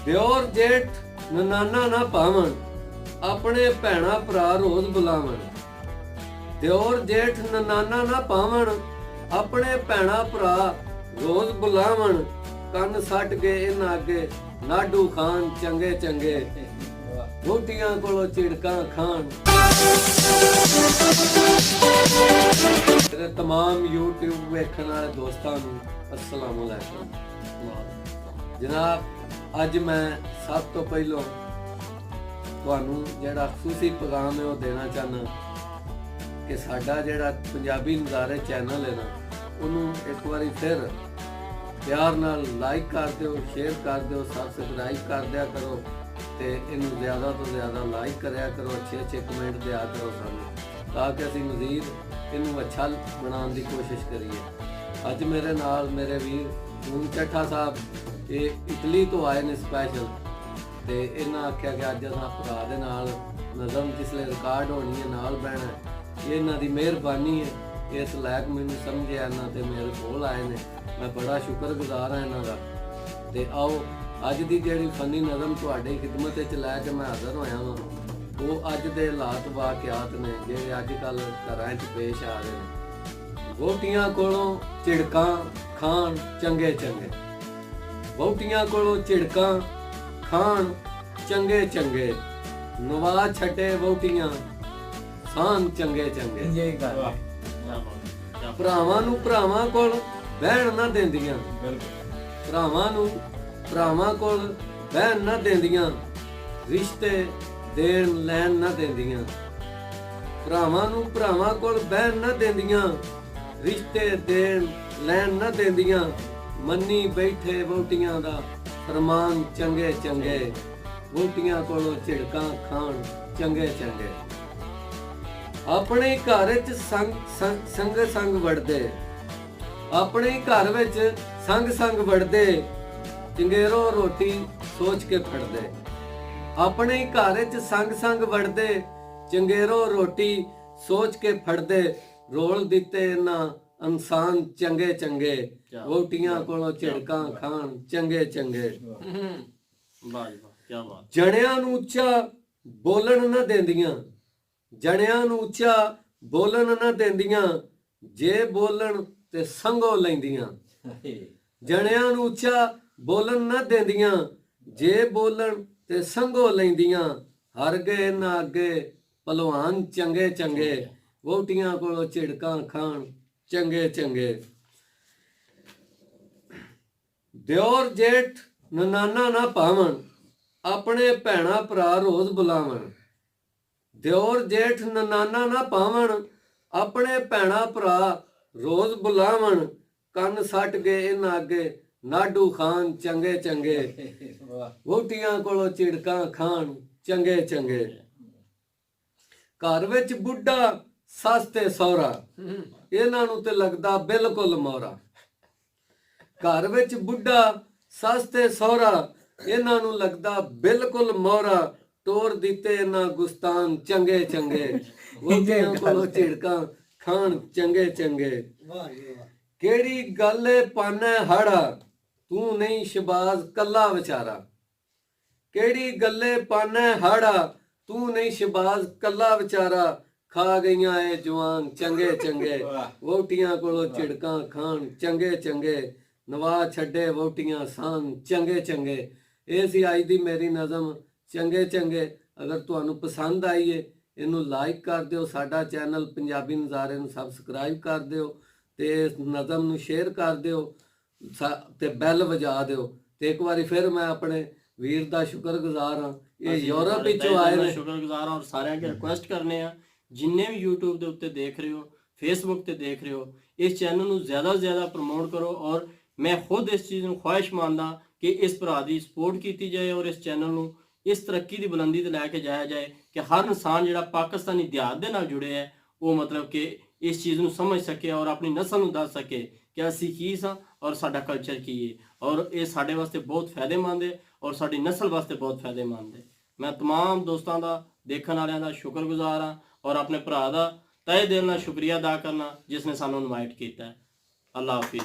ਦਿਓਰ ਜੇਠ ਨਨਾਨਾ ਨਾ ਪਾਵਣ, ਆਪਣੇ ਭੈਣਾ ਭਰਾ ਰੋਜ਼ ਬੁਲਾਵਣ। ਦਿਓਰ ਜੇਠ ਨਨਾਨਾ ਨਾ ਪਾਵਣ, ਆਪਣੇ ਭੈਣਾ ਭਰਾ ਰੋਜ਼ ਬੁਲਾਵਣ। ਕੰਨ ਸੱਟ ਗਏ ਇਹਨਾਂ ਅੱਗੇ ਨਾਡੂ ਖਾਨ ਚੰਗੇ ਚੰਗੇ, ਵੋਟੀਆਂ ਕੋਲੋਂ ਝਿੜਕਾਂ ਖਾਣ। ਮੇਰੇ तमाम YouTube ਵੇਖਣ ਵਾਲੇ ਦੋਸਤਾਂ ਨੂੰ अस्सलाम वालेकुम जनाब। ਅੱਜ ਮੈਂ ਸਭ ਤੋਂ ਪਹਿਲਾਂ ਤੁਹਾਨੂੰ ਜਿਹੜਾ ਖੁਸ਼ੀ ਪੈਗਾਮ ਹੈ ਉਹ ਦੇਣਾ ਚਾਹਨਾ ਕਿ ਸਾਡਾ ਜਿਹੜਾ ਪੰਜਾਬੀ ਨਜ਼ਾਰੇ ਚੈਨਲ ਹੈ ਨਾ, ਉਹਨੂੰ ਇੱਕ ਵਾਰੀ ਫਿਰ ਪਿਆਰ ਨਾਲ ਲਾਈਕ ਕਰ ਦਿਓ, ਸ਼ੇਅਰ ਕਰ ਦਿਓ, ਸਬਸਕ੍ਰਾਈਬ ਕਰ ਦਿਆ ਕਰੋ ਤੇ ਇਹਨੂੰ ਜ਼ਿਆਦਾ ਤੋਂ ਜ਼ਿਆਦਾ ਲਾਈਕ ਕਰਿਆ ਕਰੋ, ਅੱਛੇ ਕਮੈਂਟ ਦਿਆ ਕਰੋ ਸਾਨੂੰ, ਤਾਂ ਕਿ ਅਸੀਂ ਮਜ਼ੀਦ ਇਹਨੂੰ ਅੱਛਾ ਬਣਾਉਣ ਦੀ ਕੋਸ਼ਿਸ਼ ਕਰੀਏ। ਅੱਜ ਮੇਰੇ ਨਾਲ ਮੇਰੇ ਵੀਰ ਨੂਨ ਚੱਠਾ ਸਾਹਿਬ, ਇਹ ਇਟਲੀ ਤੋਂ ਆਏ ਨੇ ਸਪੈਸ਼ਲ, ਤੇ ਇਹਨਾਂ ਆਖਿਆ ਕਿ ਅੱਜ ਅਸਾਂ ਭਰਾ ਦੇ ਨਾਲ ਨਜ਼ਮ ਜਿਸਲੇ ਰਿਕਾਰਡ ਹੋਣੀ ਹੈ ਨਾਲ ਬਹਿਣਾ। ਇਹ ਇਹਨਾਂ ਦੀ ਮਿਹਰਬਾਨੀ ਹੈ, ਇਸ ਲਾਇਕ ਮੈਨੂੰ ਸਮਝਿਆ ਇਹਨਾਂ ਤੇ ਮੇਰੇ ਕੋਲ ਆਏ ਨੇ, ਮੈਂ ਬੜਾ ਸ਼ੁਕਰਗੁਜ਼ਾਰ ਹਾਂ ਇਹਨਾਂ ਦਾ। ਤੇ ਆਓ ਅੱਜ ਦੀ ਜਿਹੜੀ ਫਨੀ ਨਜ਼ਮ ਤੁਹਾਡੀ ਖਿਦਮਤ ਵਿੱਚ ਲੈ ਕੇ ਮੈਂ ਹਾਜ਼ਰ ਹੋਇਆ ਹਾਂ, ਉਹ ਅੱਜ ਦੇ ਹਾਲਾਤ ਵਾਕਿਆਤ ਨੇ ਜਿਹੜੇ ਅੱਜ ਕੱਲ ਘਰਾਂ 'ਚ ਪੇਸ਼ ਆ ਰਹੇ ਨੇ। ਵੋਟੀਆਂ ਕੋਲੋਂ ਝਿੜਕਾਂ ਖਾਣ ਚੰਗੇ ਚੰਗੇ, ਵੋਟੀਆਂ ਕੋਲੋਂ ਝਿੜਕਾਂ ਖਾਣ ਚੰਗੇ ਚੰਗੇ, ਨਵਾ ਛੱਡੇ ਵੋਟੀਆਂ ਸਾਨ ਚੰਗੇ ਚੰਗੇ। ਭਰਾਵਾਂ ਨੂੰ ਭਰਾਵਾਂ ਕੋਲ ਬਹਿਣ ਨਾ ਦਿੰਦੀਆਂ, ਭਰਾਵਾਂ ਨੂੰ ਭਰਾਵਾਂ ਕੋਲ ਬਹਿਣ ਨਾ ਦਿੰਦੀਆਂ, ਰਿਸ਼ਤੇ ਦੇਣ ਲੈਣ ਨਾ ਦਿੰਦੀਆਂ। ਭਰਾਵਾਂ ਨੂੰ ਭਰਾਵਾਂ ਕੋਲ ਬਹਿਣ ਨਾ ਦਿੰਦੀਆਂ, ਰਿਸ਼ਤੇ ਦੇਣ ਲੈਣ ਨਾ ਦਿੰਦੀਆਂ। ਮੰਨੀ ਬੈਠੇ ਵੋਟੀਆਂ ਦਾ ਫਰਮਾਨ ਚੰਗੇ ਚੰਗੇ, ਵੋਟੀਆਂ ਕੋਲੋਂ ਝਿੜਕਾਂ ਖਾਣ ਚੰਗੇ ਚੰਗੇ। ਆਪਣੇ ਘਰ ਵਿੱਚ ਸੰਗ ਵੜਦੇ, ਆਪਣੇ ਘਰ ਵਿੱਚ ਸੰਗ ਵੜਦੇ, ਚੰਗੇਰੋ ਰੋਟੀ ਸੋਚ ਕੇ ਫੜਦੇ। ਆਪਣੇ ਘਰ ਵਿੱਚ ਸੰਗ ਵੜਦੇ, ਚੰਗੇਰੋ ਰੋਟੀ ਸੋਚ ਕੇ ਫੜਦੇ। ਰੋਲ ਦਿੱਤੇ ਇਹਨਾਂ ਇਨਸਾਨ ਚੰਗੇ ਚੰਗੇ, ਵੋਟੀਆਂ ਕੋਲੋਂ ਝਿੜਕਾਂ ਖਾਣ ਚੰਗੇ ਚੰਗੇ। ਜਣਿਆਂ ਨੂੰ ਉੱਚਾ ਬੋਲਣ ਨਾ ਦਿੰਦੀਆਂ, ਜਣਿਆਂ ਨੂੰ ਉੱਚਾ ਬੋਲਣ ਨਾ ਦਿੰਦੀਆਂ, ਜੇ ਬੋਲਣ ਤੇ ਸੰਗੋ ਲੈਂਦੀਆਂ। ਜਣਿਆਂ ਨੂੰ ਉੱਚਾ ਬੋਲਣ ਨਾ ਦਿੰਦੀਆਂ, ਜੇ ਬੋਲਣ ਤੇ ਸੰਗੋ ਲੈਂਦੀਆਂ। ਹਰ ਗਏ ਨਾ ਅੱਗੇ ਭਲਵਾਨ ਚੰਗੇ ਚੰਗੇ, ਵੋਟੀਆਂ ਕੋਲੋਂ ਝਿੜਕਾਂ ਖਾਣ ਚੰਗੇ ਚੰਗੇ। ਦਿਓਰ ਜੇਠ ਨਨਾਨਾ ਨਾ ਪਾਵਣ, ਆਪਣੇ ਭੈਣਾ ਭਰਾ ਰੋਜ਼ ਬੁਲਾਵਣ। ਦਿਓਰ ਜੇਠ ਨਨਾਨਾ ਨਾ ਪਾਵਣ, ਆਪਣੇ ਭੈਣਾ ਭਰਾ ਰੋਜ਼ ਬੁਲਾਵਣ। ਕੰਨ ਸੱਟ ਗਏ ਇਹਨਾਂ ਅੱਗੇ ਨਾਡੂ ਖਾਨ ਚੰਗੇ ਚੰਗੇ, ਵੋਟੀਆਂ ਕੋਲੋਂ ਝਿੜਕਾਂ ਖਾਣ ਚੰਗੇ ਚੰਗੇ। ਘਰ ਵਿੱਚ ਬੁੱਢਾ ਸੱਸ ਤੇ ਸਹੁਰਾ, ਇਹਨਾਂ ਨੂੰ ਤੇ ਲੱਗਦਾ ਬਿਲਕੁਲ ਮੋਹਰਾ। ਘਰ ਵਿੱਚ ਬੁੱਢਾ ਸੱਸ ਤੇ ਸਹੁਰਾ, ਇਹਨਾਂ ਨੂੰ ਲੱਗਦਾ ਬਿਲਕੁਲ ਮੋਹਰਾ। ਤੋਰ ਦਿੱਤੇ ਇਹਨਾਂ ਗੁਸਤਾਨ ਚੰਗੇ ਚੰਗੇ, ਵੋਟੀਆਂ ਕੋਲੋਂ ਝਿੜਕਾਂ ਖਾਣ ਚੰਗੇ ਚੰਗੇ। ਕਿਹੜੀ ਗੱਲ ਏ ਪਾਨਾ ਹਾੜਾ, ਤੂੰ ਨਹੀਂ ਸ਼ਬਾਜ਼ ਕੱਲਾ ਵਿਚਾਰਾ। ਕਿਹੜੀ ਗੱਲੇ ਪਾਨਾ ਹਾੜਾ, ਤੂੰ ਨਹੀਂ ਸ਼ਬਾਜ਼ ਕੱਲਾ ਵਿਚਾਰਾ। ਖਾ ਗਈਆਂ ਏ ਜਵਾਨ ਚੰਗੇ ਚੰਗੇ, ਵੋਟੀਆਂ ਕੋਲੋਂ ਝਿੜਕਾਂ ਖਾਣ ਚੰਗੇ ਚੰਗੇ। ਨਵਾ ਛੱਡੇ ਵੋਟੀਆਂ ਸਾਨ ਚੰਗੇ ਚੰਗੇ। ਇਹ ਸੀ ਅੱਜ ਦੀ ਮੇਰੀ ਨਜ਼ਮ ਚੰਗੇ ਚੰਗੇ। ਅਗਰ ਤੁਹਾਨੂੰ ਪਸੰਦ ਆਈ ਏ ਇਹਨੂੰ ਲਾਈਕ ਕਰ ਦਿਓ, ਸਾਡਾ ਚੈਨਲ ਪੰਜਾਬੀ ਨਜ਼ਾਰੇ ਨੂੰ ਸਬਸਕ੍ਰਾਈਬ ਕਰ ਦਿਓ, ਤੇ ਇਸ ਨਜ਼ਮ ਨੂੰ ਸ਼ੇਅਰ ਕਰ ਦਿਓ ਤੇ ਬੈਲ ਵਜਾ ਦਿਓ। ਤੇ ਇੱਕ ਵਾਰੀ ਫਿਰ ਮੈਂ ਆਪਣੇ ਵੀਰ ਦਾ ਸ਼ੁਕਰਗੁਜ਼ਾਰ ਹਾਂ, ਇਹ ਯੂਰਪ ਵਿੱਚੋਂ ਆਏ ਨੇ। ਸ਼ੁਕਰਗੁਜ਼ਾਰ ਹਾਂ ਔਰ ਸਾਰਿਆਂ ਅੱਗੇ ਰਿਕੁਐਸਟ ਕਰਨੇ ਆ, ਜਿੰਨੇ ਵੀ YouTube ਦੇ ਉੱਤੇ ਦੇਖ ਰਹੇ ਹੋ, Facebook ਤੇ ਦੇਖ ਰਹੇ ਹੋ, ਇਸ ਚੈਨਲ ਨੂੰ ਜ਼ਿਆਦਾ ਤੋਂ ਜ਼ਿਆਦਾ ਪ੍ਰਮੋਟ ਕਰੋ। ਔਰ ਮੈਂ ਖੁਦ ਇਸ ਚੀਜ਼ ਨੂੰ ਖੁਆਇਸ਼ ਮੰਨਦਾ ਕਿ ਇਸ ਭਰਾ ਦੀ ਸਪੋਰਟ ਕੀਤੀ ਜਾਏ ਔਰ ਇਸ ਚੈਨਲ ਨੂੰ ਇਸ ਤਰੱਕੀ ਦੀ ਬੁਲੰਦੀ ਤੇ ਲੈ ਕੇ ਜਾਇਆ ਜਾਏ ਕਿ ਹਰ ਇਨਸਾਨ ਜਿਹੜਾ ਪਾਕਿਸਤਾਨੀ ਦਿਹਾਤ ਦੇ ਨਾਲ ਜੁੜਿਆ ਹੈ ਉਹ ਮਤਲਬ ਕਿ ਇਸ ਚੀਜ਼ ਨੂੰ ਸਮਝ ਸਕੇ ਔਰ ਆਪਣੀ ਨਸਲ ਨੂੰ ਦੱਸ ਸਕੇ ਕਿ ਅਸੀਂ ਕੀ ਸਾਂ ਔਰ ਸਾਡਾ ਕਲਚਰ ਕੀ ਹੈ। ਔਰ ਇਹ ਸਾਡੇ ਵਾਸਤੇ ਬਹੁਤ ਫਾਇਦੇਮੰਦ ਹੈ ਔਰ ਸਾਡੀ ਨਸਲ ਵਾਸਤੇ ਬਹੁਤ ਫਾਇਦੇਮੰਦ ਹੈ। ਮੈਂ तमाम ਦੋਸਤਾਂ ਦਾ, ਦੇਖਣ ਵਾਲਿਆਂ ਦਾ ਸ਼ੁਕਰਗੁਜ਼ਾਰ ਹਾਂ ਔਰ ਆਪਣੇ ਭਰਾ ਦਾ ਤਹਿ ਦਿਲ ਨਾਲ ਸ਼ੁਕਰੀਆ ਅਦਾ ਕਰਨਾ ਜਿਸ ਨੇ ਸਾਨੂੰ ਇਨਵਾਈਟ ਕੀਤਾ। ਅੱਲਾਹ ਹਾਫਿਜ਼।